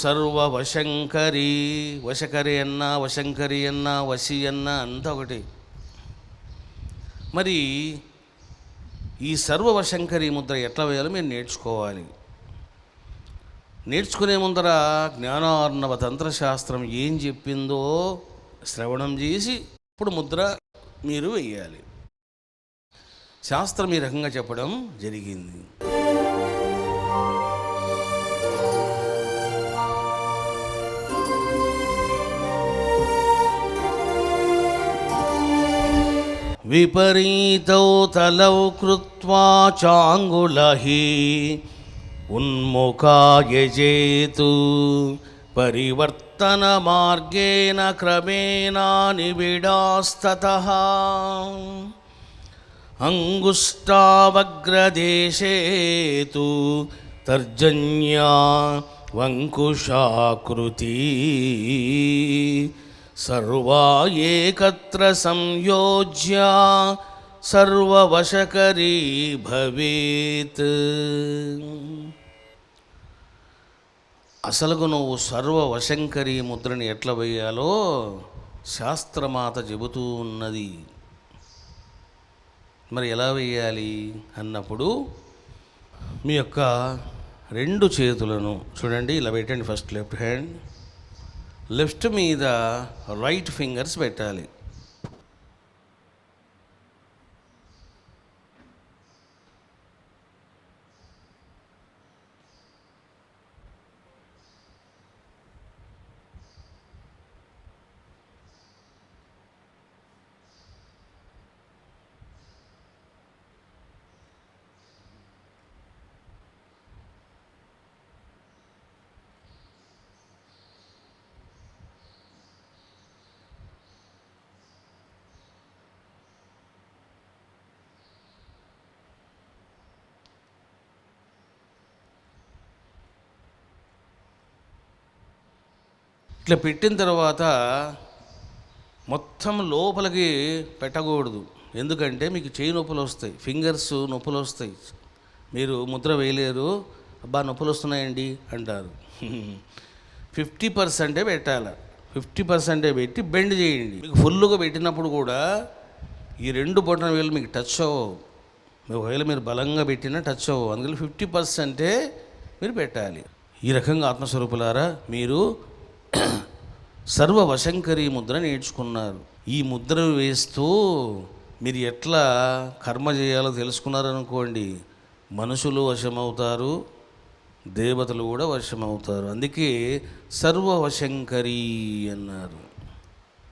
సర్వవశంకరి, వశకరి అన్నా వశంకరి అన్నా వశి అన్నా అంతా ఒకటి. మరి ఈ సర్వవశంకరి ముద్ర ఎట్లా వేయాలో మీరు నేర్చుకోవాలి. నేర్చుకునే ముందర జ్ఞానార్ణవ తంత్రశాస్త్రం ఏం చెప్పిందో శ్రవణం చేసి ఇప్పుడు ముద్ర మీరు వేయాలి. శాస్త్రం ఈ రకంగా చెప్పడం జరిగింది. విపరీతౌ తలౌ కృత్వా చాంగులహి ఉన్ముఖాయజేతు పరివర్తన మార్గేణ క్రమేణా నిబిడాస్తతః అంగుష్టావగ్రదేశే తు తర్జన్యా వంకుశాకృతి సర్వా ఏకత్ర సంయోజ్య సర్వవశకరీ భవేత్. అసలుకు నువ్వు సర్వవశంకరీ ముద్రని ఎట్లా వేయాలో శాస్త్రమాత చెబుతూ ఉన్నది. మరి ఎలా వేయాలి అన్నప్పుడు మీ యొక్క రెండు చేతులను చూడండి, ఇలా పెట్టండి. ఫస్ట్ లెఫ్ట్ హ్యాండ్, లెఫ్ట్ మీద రైట్ ఫింగర్స్ పెట్టాలి. ఇట్లా పెట్టిన తర్వాత మొత్తం లోపలికి పెట్టకూడదు. ఎందుకంటే మీకు చేయి నొప్పులు వస్తాయి, ఫింగర్స్ నొప్పులు వస్తాయి. మీరు ముద్ర వేయలేరు, అబ్బా నొప్పులు వస్తున్నాయండి అంటారు. 50% పెట్టాలి. 50% పెట్టి బెండ్ చేయండి. మీకు ఫుల్గా పెట్టినప్పుడు కూడా ఈ రెండు బొటన వేలు మీకు టచ్ అవ్వవు. ఒకవేళ మీరు బలంగా పెట్టినా టచ్ అవ్వవు. అందుకని 50% మీరు పెట్టాలి. ఈ రకంగా ఆత్మస్వరూపులారా మీరు సర్వవశంకరీ ముద్ర నేర్చుకున్నారు. ఈ ముద్ర వేస్తూ మీరు ఎట్లా కర్మ చేయాలో తెలుసుకున్నారనుకోండి, మనుషులు వశమవుతారు, దేవతలు కూడా వశమవుతారు. అందుకే సర్వవశంకరీ అన్నారు.